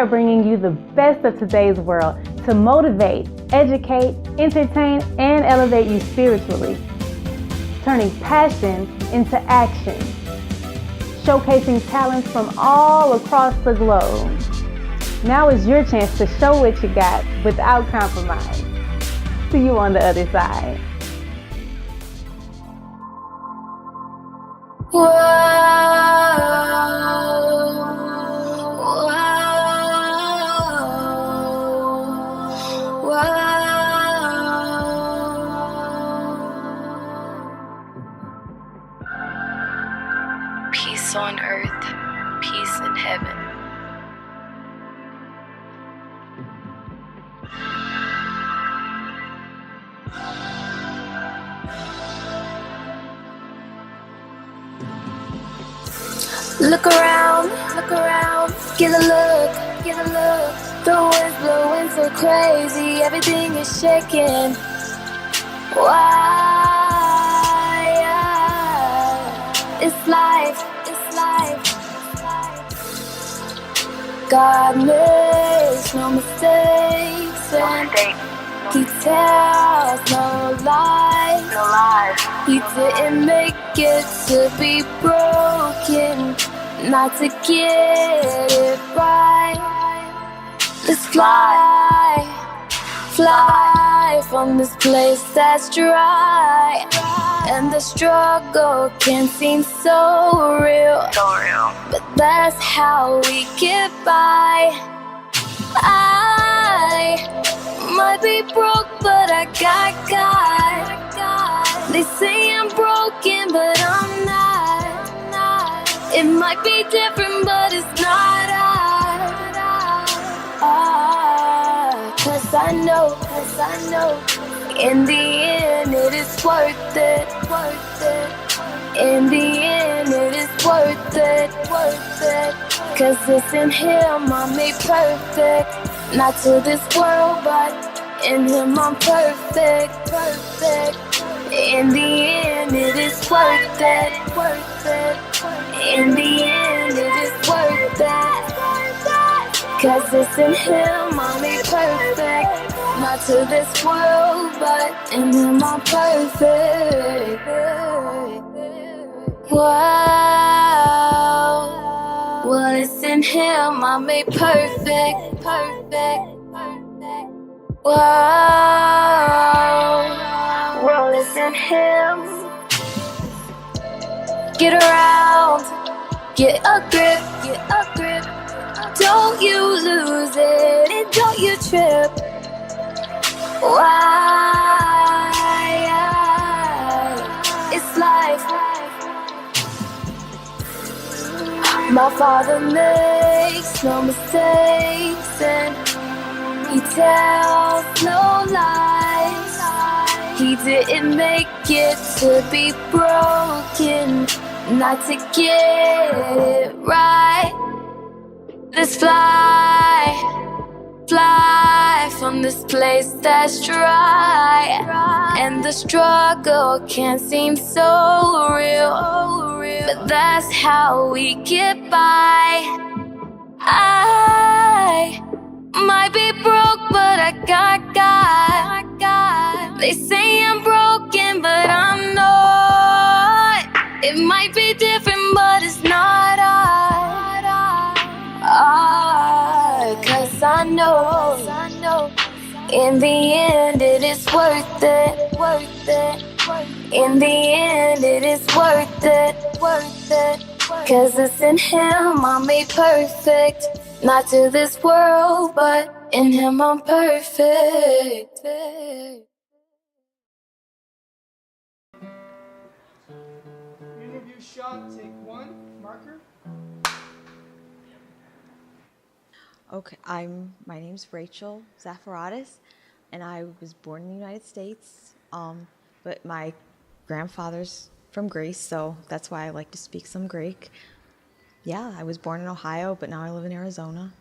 are bringing you the best of today's world to motivate, educate, entertain, and elevate you spiritually. Turning passion into action. Showcasing talents from all across the globe. Now is your chance to show what you got without compromise. See you on the other side. Peace on earth, peace in heaven. Look around, get a look. The wind's blowing so crazy, everything is shaking. Why? It's life. God makes no mistakes, and He tells no lies. He didn't make it to be broken, not to get it right. Let's fly from this place that's dry. And the struggle can seem so real, but that's how we get by. I might be broke, but I got God. They say I'm broken, but I'm not. It might be different, but it's not. Cause I know, in the end it is worth it. In the end it is worth it. Cause it's in Him I'm made perfect. Not to this world, but in Him I'm perfect. In the end it is worth it. In the end it is worth it. Cause it's in Him I'm made perfect. Not to this world, but in Him I'm perfect. Wow. Well, it's in Him I'm made perfect. Wow. Well, it's in Him. Get around, get a grip. Don't you lose it, and don't you trip. Why? It's life. My Father makes no mistakes, and He tells no lies. He didn't make it to be broken, not to get it right. Let's fly from this place that's dry. And the struggle can seem so real, but that's how we get by. I might be broke, but I got God. They say I'm broken, but I'm not. It might be different, but it's not. Cause I know, in the end it is worth it. In the end it is worth it. Cause it's in Him I'm made perfect. Not to this world, but in Him I'm perfect. Interview shot, take one, marker. Okay, my name's Rachel Zafaradis, and I was born in the United States, but my grandfather's from Greece, so that's why I like to speak some Greek. Yeah, I was born in Ohio, but now I live in Arizona.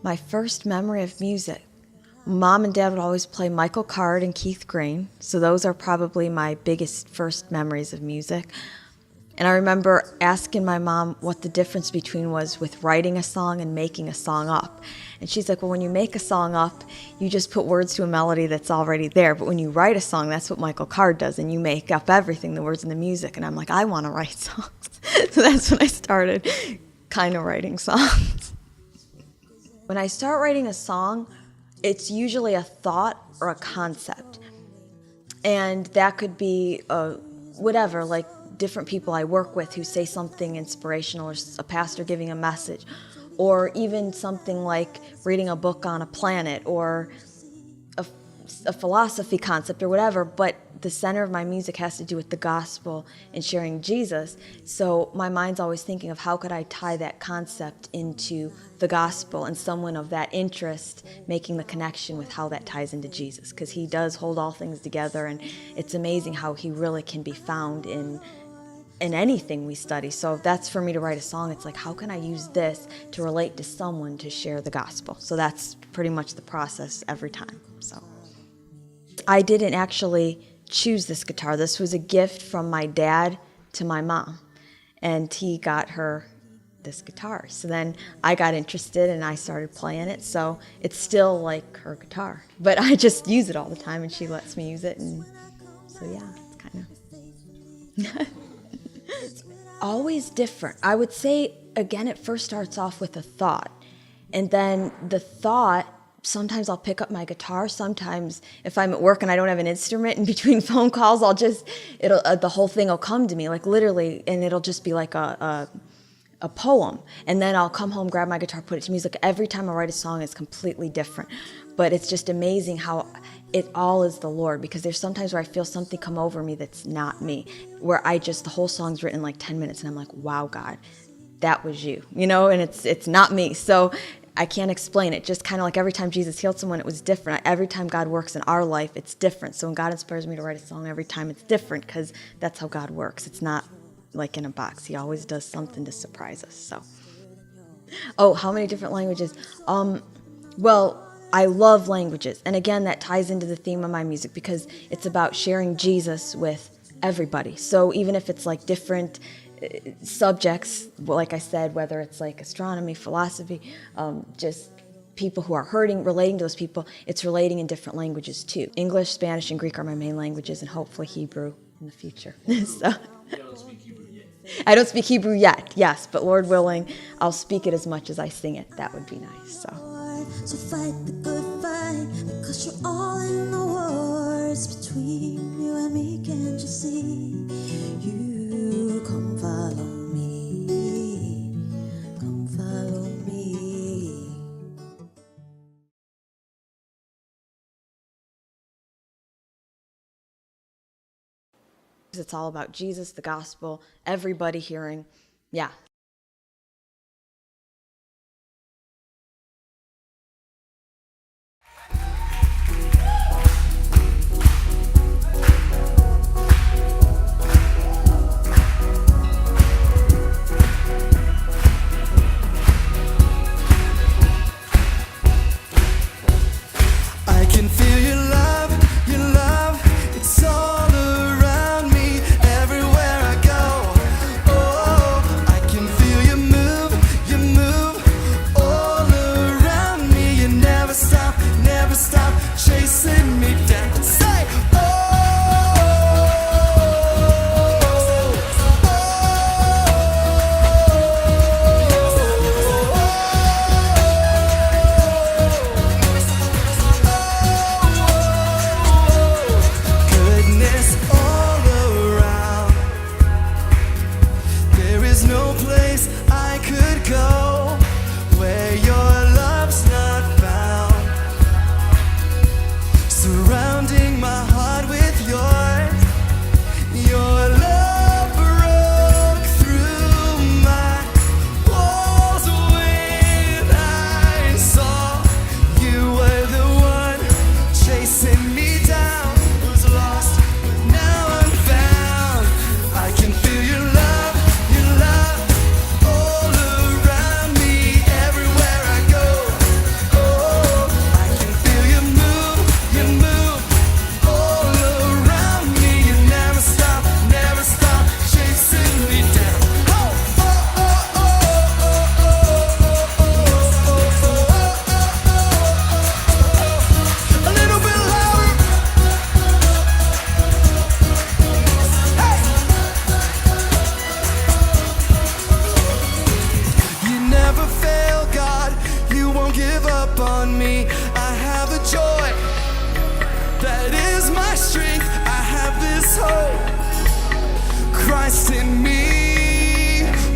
My first memory of music Mom and Dad would always play Michael Card and Keith Green, so those are probably my biggest first memories of music. And I remember asking my mom what the difference between was with writing a song and making a song up. And she's like, well, when you make a song up, you just put words to a melody that's already there. But when you write a song, that's what Michael Card does, and you make up everything, the words and the music. And I'm like, I want to write songs. So that's when I started kind of writing songs. When I start writing a song, it's usually a thought or a concept. And that could be whatever, like different people I work with who say something inspirational, or a pastor giving a message, or even something like reading a book on a planet, or a philosophy concept or whatever, but the center of my music has to do with the gospel and sharing Jesus. So my mind's always thinking of how could I tie that concept into the gospel, and someone of that interest making the connection with how that ties into Jesus, because he does hold all things together, and it's amazing how he really can be found in anything we study. So that's for me to write a song. It's like, how can I use this to relate to someone to share the gospel? So that's pretty much the process every time. So I didn't actually choose this guitar. This was a gift from my dad to my mom, and he got her this guitar. So then I got interested and I started playing it. So it's still like her guitar, but I just use it all the time, and she lets me use it. And so yeah, it's kind of always different. I would say, again, it first starts off with a thought, and then the thought, sometimes I'll pick up my guitar. Sometimes if I'm at work and I don't have an instrument in between phone calls, the whole thing will come to me, like literally, and it'll just be like a poem. And then I'll come home, grab my guitar, put it to music. Every time I write a song, it's completely different. But it's just amazing how it all is the Lord, because there's sometimes where I feel something come over me that's not me, where the whole song's written in like 10 minutes, and I'm like, wow, God, that was you, and it's not me. So I can't explain it. Just kind of like every time Jesus healed someone, it was different. Every time God works in our life, it's different. So when God inspires me to write a song, every time it's different, because that's how God works. It's not like in a box. He always does something to surprise us. So, how many different languages? Well, I love languages. And again, that ties into the theme of my music, because it's about sharing Jesus with everybody. So even if it's like different subjects, like I said, whether it's like astronomy, philosophy, just people who are hurting, relating to those people, it's relating in different languages too. English, Spanish, and Greek are my main languages, and hopefully Hebrew in the future. So, You don't speak Hebrew yet. I don't speak Hebrew yet, yes, but Lord willing, I'll speak it as much as I sing it. That would be nice. So fight the good fight, because you're all in the wars between you and me. Can't you see? You come follow me, come follow me. It's all about Jesus, the gospel, everybody hearing, yeah. I can feel your love, it's all around me, everywhere I go. Oh, I can on me. I have a joy that is my strength. I have this hope, Christ in me.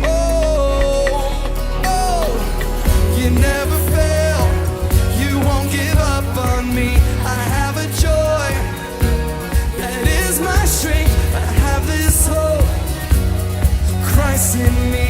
Oh, oh, you never fail, you won't give up on me. I have a joy that is my strength. I have this hope, Christ in me.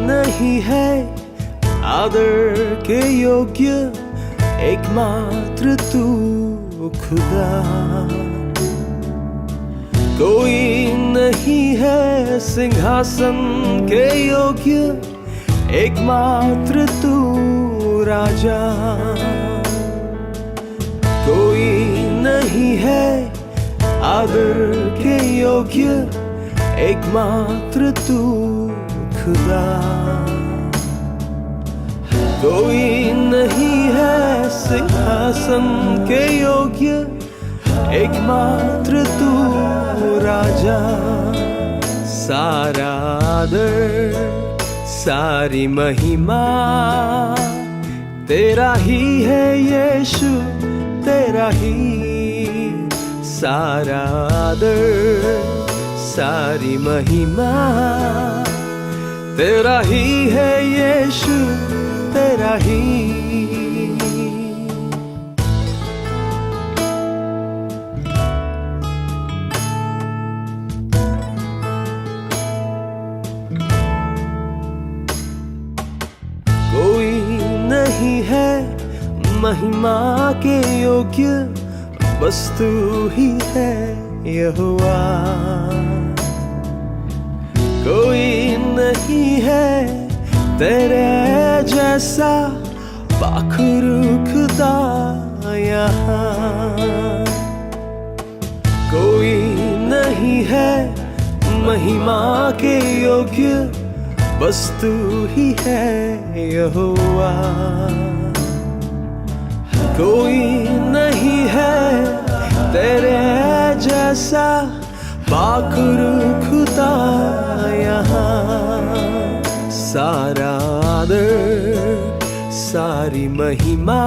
नहीं है आदर के योग्य एकमात्र तू खुदा। कोई नहीं है सिंहासन के योग्य एकमात्र तू राजा। कोई नहीं है आदर के योग्य एकमात्र तू खुदा। कोई नहीं है सिंहासन के योग्य एकमात्र तू राजा। सारा आदर सारी महिमा तेरा ही है यीशु, तेरा ही। सारा आदर सारी महिमा तेरा ही है यीशु, तेरा ही। कोई नहीं है महिमा के योग्य, बस तू ही है यहोवा। कोई नहीं है तेरे जैसा पाखरू खुदा यहाँ। कोई नहीं है महिमा के योग्य, बस तू ही है यहोवा। कोई नहीं है तेरे जैसा पाखरू खुदा यहाँ। सारा आदर सारी महिमा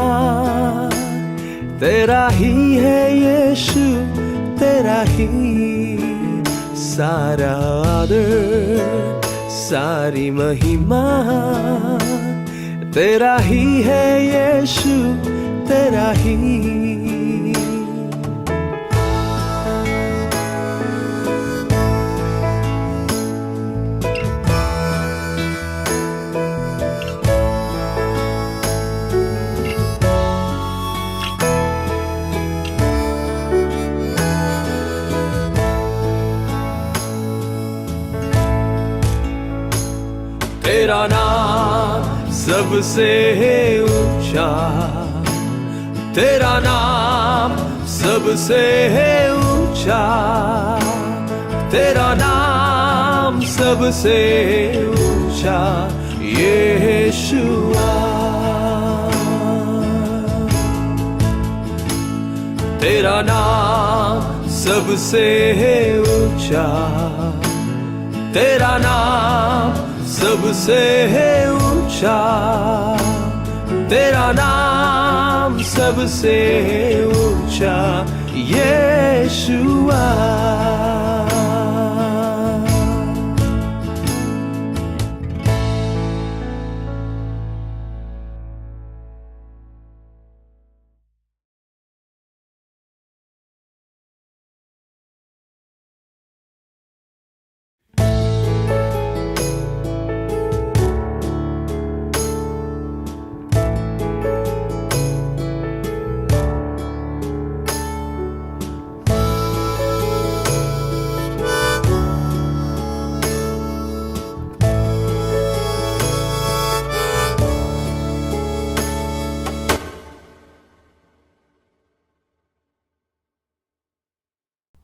तेरा ही है यीशु, तेरा ही। सारा आदर सारी महिमा तेरा ही है यीशु, तेरा ही। तेरा नाम सबसे ऊंचा, तेरा नाम सबसे ऊंचा, तेरा नाम सबसे ऊंचा यीशुआ, तेरा नाम सबसे ऊंचा, तेरा नाम सबसे ऊंचा, तेरा नाम सबसे ऊंचा यीशुआ।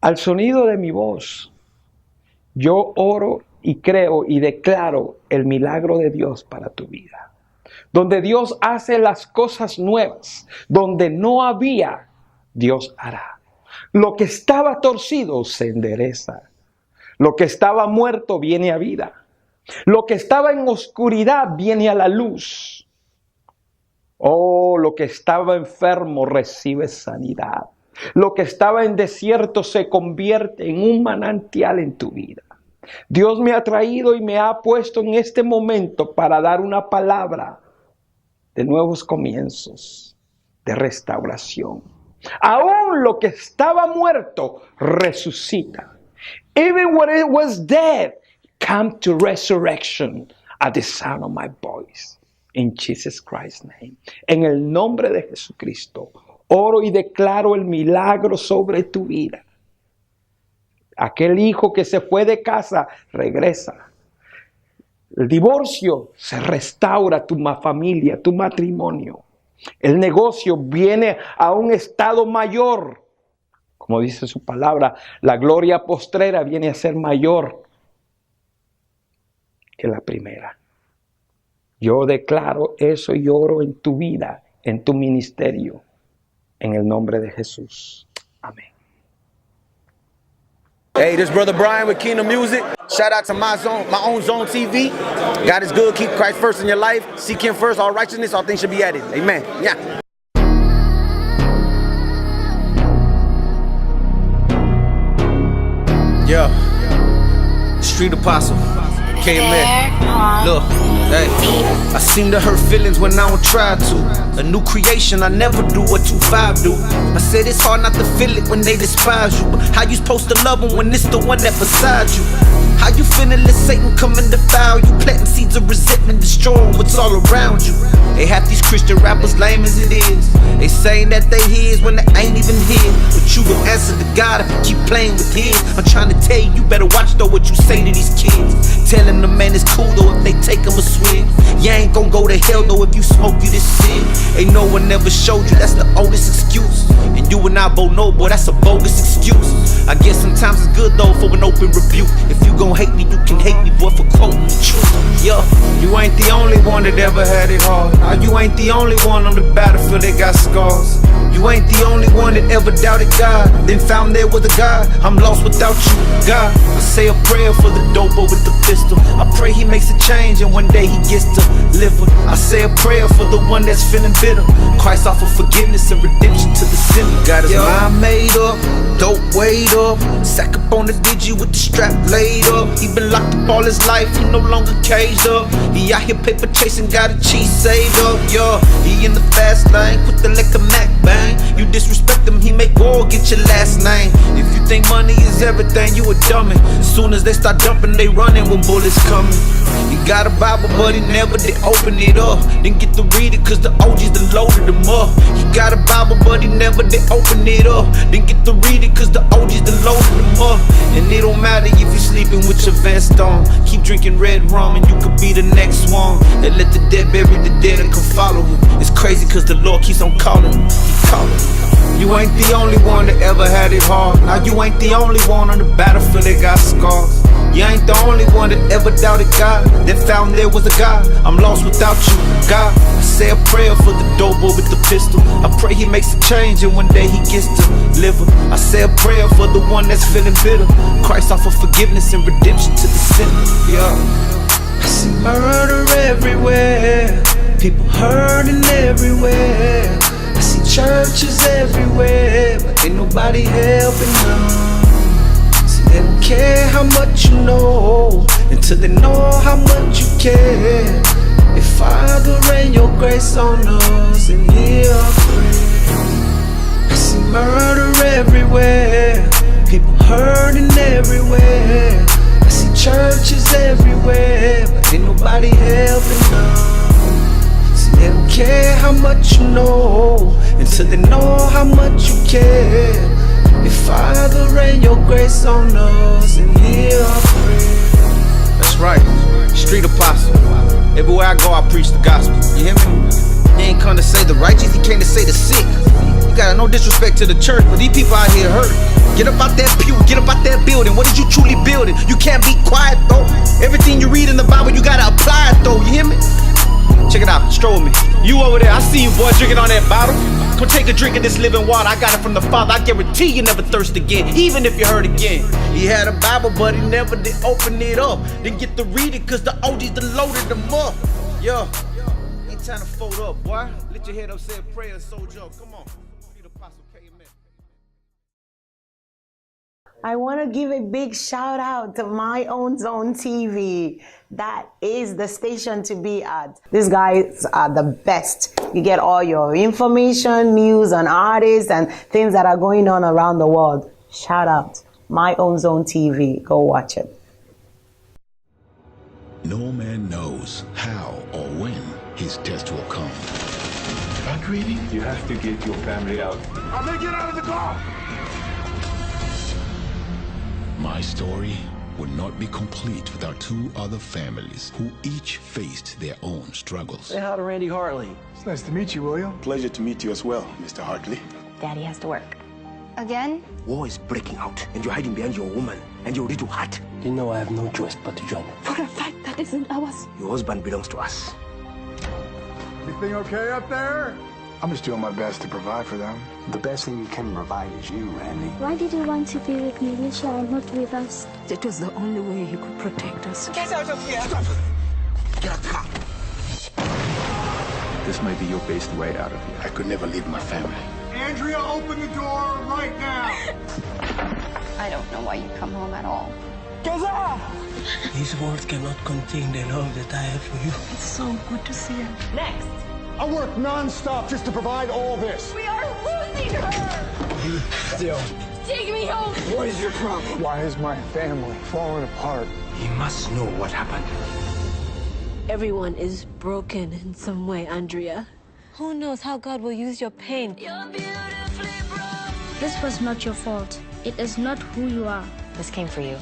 Al sonido de mi voz, yo oro y creo y declaro el milagro de Dios para tu vida. Donde Dios hace las cosas nuevas, donde no había, Dios hará. Lo que estaba torcido se endereza. Lo que estaba muerto viene a vida. Lo que estaba en oscuridad viene a la luz. Oh, lo que estaba enfermo recibe sanidad. Lo que estaba en desierto se convierte en un manantial en tu vida. Dios me ha traído y me ha puesto en este momento para dar una palabra de nuevos comienzos, de restauración. Aún lo que estaba muerto resucita. Even what it was dead, come to resurrection at the sound of my voice. In Jesus Christ's name. En el nombre de Jesucristo, oro y declaro el milagro sobre tu vida. Aquel hijo que se fue de casa, regresa. El divorcio se restaura tu familia, tu matrimonio. El negocio viene a un estado mayor. Como dice su palabra, la gloria postrera viene a ser mayor que la primera. Yo declaro eso y oro en tu vida, en tu ministerio, en el nombre de Jesús. Amén. Hey, this brother Brian with Kingdom Music. Shout out to Myownzone TV. God is good. Keep Christ first in your life. Seek Him first. All righteousness, all things should be added. Amen. Yeah. Yeah. Street Apostle. KMN. Look, hey. I seem to hurt feelings when I don't try to. A new creation, I never do what 2-5 do. I said it's hard not to feel it when they despise you. But how you supposed to love them when it's the one that beside you? How you feeling let Satan come and defile you? Planting seeds of resentment, destroying what's all around you. They have these Christian rappers lame as it is. They saying that they his when they ain't even here. But you gon' answer to God if you keep playing with his. I'm trying to tell you, you better watch though what you say to these kids. Telling them man it's cool though if they take them a swig. You ain't gon' go to hell though if you smoke you this shit. Ain't no one ever showed you that's the oldest excuse. And you and I both know, boy, that's a bogus excuse. I guess sometimes it's good though for an open rebuke. If you gon' hate me, you can hate me, boy, for quoting the truth. Yeah, you ain't the only one that ever had it hard. You ain't the only one on the battlefield that got scars. You ain't the only one that ever doubted God, then found there was a God. I'm lost without you, God. I say a prayer for the doper with the pistol. I pray he makes a change and one day he gets to live with. I say a prayer for the one that's feeling bitter. Christ offer forgiveness and redemption to the sinner. Got his mind made up, dope weighed up. Sack up on the digi with the strap laid up. He been locked up all his life, he no longer caged up. He out here paper chasing, got a cheese saved up. Yeah, he in the fast lane, put the liquor Mac bang. You disrespect him, he make war, get your last name. If you think money is everything, you a dummy. As soon as they start dumping, they running when bullets coming. You got a Bible, but he never did open it up. Didn't get to read it, cause the OGs done loaded them up. He got a Bible, but he never did open it up. Didn't get to read it, cause the OGs done loaded them up. And it don't matter if you're sleeping with your vest on. Keep drinking red rum and you could be the next one. They let the dead bury the dead and come follow him. It's crazy cause the Lord keeps on calling him. Keep calling him. You ain't the only one that ever had it hard. Now you ain't the only one on the battlefield that got scars. You ain't the only one that ever doubted God, that found there was a God. I'm lost without you, God. I say a prayer for the dope boy with the pistol. I pray he makes a change and one day he gets to live. I say a prayer for the one that's feeling bitter. Christ offer forgiveness and redemption to the sinner. Yeah. I see murder everywhere, people hurting everywhere. I see churches everywhere, but ain't nobody helping them. They don't care how much you know until they know how much you care. If Father, rain your grace on us and hear our prayer. I see murder everywhere, people hurting everywhere. I see churches everywhere, but ain't nobody helping them. See, they don't care how much you know until they know how much you care. If Father, rain your grace on us and hear our prayer. That's right, street apostle. Everywhere I go, I preach the gospel. You hear me? He ain't come to save the righteous, he came to save the sick. You got no disrespect to the church, but these people out here hurt. Get up out that pew, get up out that building. What is you truly building? You can't be quiet though. Everything you read in the Bible, you gotta apply it though. You hear me? Check it out, stroll me. You over there, I see you boy drinking on that bottle. Come take a drink of this living water. I got it from the Father. I guarantee you never thirst again, even if you hurt again. He had a Bible, but he never did open it up. Didn't get to read it, cause the OGs done loaded them up. Yeah, ain't time to fold up, boy. Lift your head up, say a prayer, and soldier up. Come on. Be the apostle, amen. I want to give a big shout out to Myownzone TV. That is the station to be at. These guys are the best. You get all your information, news on artists and things that are going on around the world. Shout out. Myownzone TV. Go watch it. No man knows how or when his test will come. Not really. You have to get your family out. I'm gonna get out of the car! My story would not be complete without two other families who each faced their own struggles. Say hi to Randy Hartley. It's nice to meet you, William. Pleasure to meet you as well, Mr. Hartley. Daddy has to work. Again? War is breaking out, and you're hiding behind your woman and your little hut. You know I have no choice but to join them. For a fight that isn't ours. Your husband belongs to us. Everything okay up there? I'm just doing my best to provide for them. The best thing you can provide is you, Randy. Why did you want to be with Militia and not with us? It was the only way he could protect us. Get out of here! Stop! Get out of the car! This might be your best way out of here. I could never leave my family. Andrea, open the door right now! I don't know why you come home at all. These words cannot contain the love that I have for you. It's so good to see her. Next. I work non-stop just to provide all this. We are losing her! Be still. Take me home! What is your problem? Why is my family falling apart? He must know what happened. Everyone is broken in some way, Andrea. Who knows how God will use your pain? This was not your fault. It is not who you are. This came for you.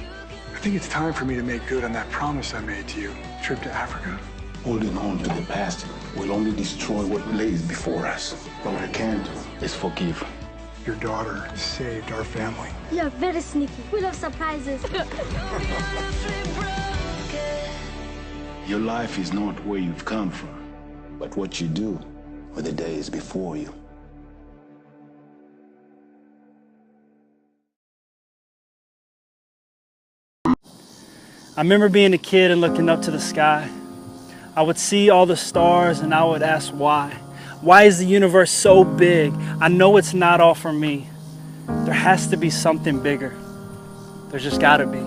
I think it's time for me to make good on that promise I made to you. Trip to Africa. Holding on to the past will only destroy what lays before us. All I can do is forgive. Your daughter saved our family. You are very sneaky. We love surprises. Your life is not where you've come from, but what you do with the days before you. I remember being a kid and looking up to the sky. I would see all the stars and I would ask why. Why is the universe so big? I know it's not all for me. There has to be something bigger. There's just gotta be.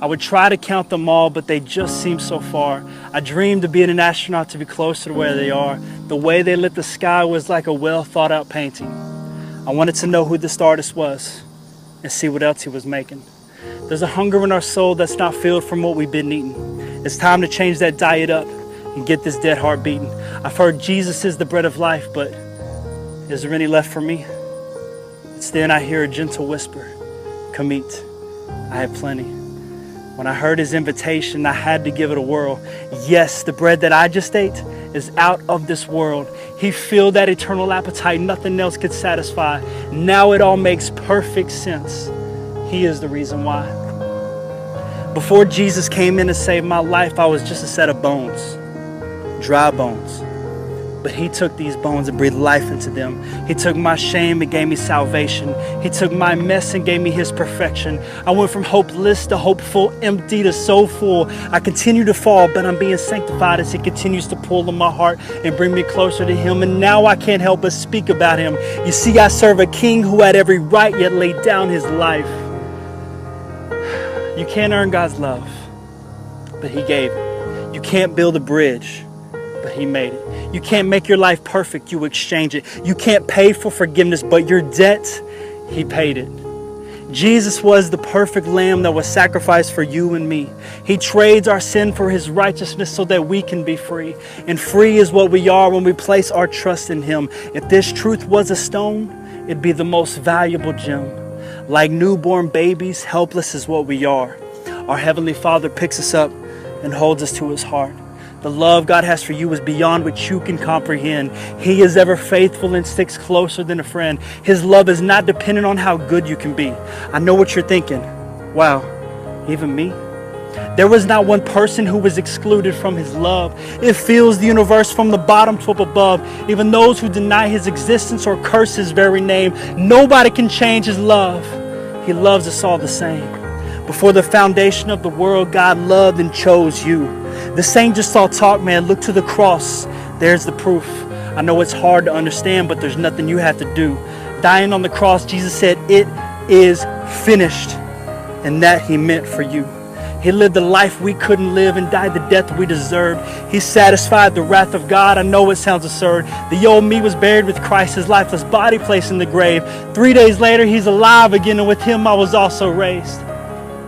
I would try to count them all, but they just seem so far. I dreamed of being an astronaut to be closer to where they are. The way they lit the sky was like a well thought out painting. I wanted to know who this artist was. and see what else he was making. There's a hunger in our soul that's not filled from what we've been eating. It's time to change that diet up and get this dead heart beating. I've heard Jesus is the bread of life, but is there any left for me? It's then I hear a gentle whisper, come eat, I have plenty. When I heard his invitation, I had to give it a whirl. Yes, the bread that I just ate is out of this world. He filled that eternal appetite nothing else could satisfy. Now it all makes perfect sense. He is the reason why. Before Jesus came in to save my life, I was just a set of bones, dry bones. But he took these bones and breathed life into them. He took my shame and gave me salvation. He took my mess and gave me his perfection. I went from hopeless to hopeful, empty to so full. I continue to fall, but I'm being sanctified as he continues to pull on my heart and bring me closer to him. And now I can't help but speak about him. You see, I serve a king who had every right yet laid down his life. You can't earn God's love, but he gave it. You can't build a bridge, but he made it. You can't make your life perfect, you exchange it. You can't pay for forgiveness, but your debt, he paid it. Jesus was the perfect lamb that was sacrificed for you and me. He trades our sin for his righteousness so that we can be free. And free is what we are when we place our trust in him. If this truth was a stone, it'd be the most valuable gem. Like newborn babies, helpless is what we are. Our Heavenly Father picks us up and holds us to his heart. The love God has for you is beyond what you can comprehend. He is ever faithful and sticks closer than a friend. His love is not dependent on how good you can be. I know what you're thinking. Wow, even me? There was not one person who was excluded from his love. It fills the universe from the bottom to up above. Even those who deny his existence or curse his very name, nobody can change his love. He loves us all the same. Before the foundation of the world, God loved and chose you. This ain't just all talk, man. Look to the cross. There's the proof. I know it's hard to understand, but there's nothing you have to do. Dying on the cross, Jesus said, it is finished. And that he meant for you. He lived the life we couldn't live and died the death we deserved. He satisfied the wrath of God. I know it sounds absurd. The old me was buried with Christ, his lifeless body placed in the grave. 3 days later, he's alive again, and with him I was also raised.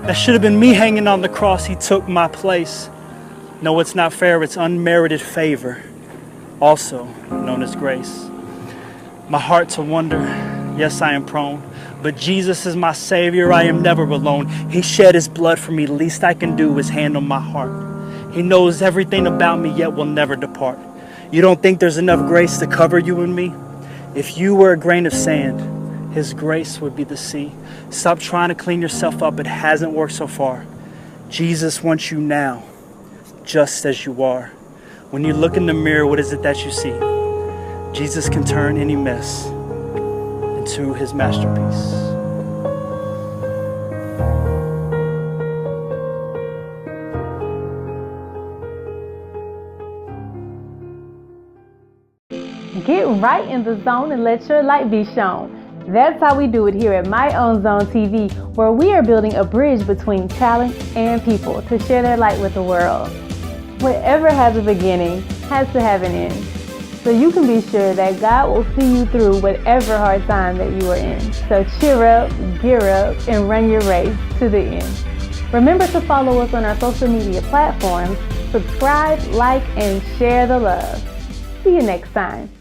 That should have been me hanging on the cross. He took my place. No, it's not fair. It's unmerited favor, also known as grace. My heart's a wonder. Yes, I am prone. But Jesus is my Savior. I am never alone. He shed his blood for me. Least I can do is handle my heart. He knows everything about me, yet will never depart. You don't think there's enough grace to cover you and me? If you were a grain of sand, his grace would be the sea. Stop trying to clean yourself up. It hasn't worked so far. Jesus wants you now, just as you are. When you look in the mirror, what is it that you see? Jesus can turn any mess into his masterpiece. Get right in the zone and let your light be shown. That's how we do it here at Myownzone TV, where we are building a bridge between talent and people to share their light with the world. Whatever has a beginning has to have an end. So you can be sure that God will see you through whatever hard time that you are in. So cheer up, gear up, and run your race to the end. Remember to follow us on our social media platforms, subscribe, like, and share the love. See you next time.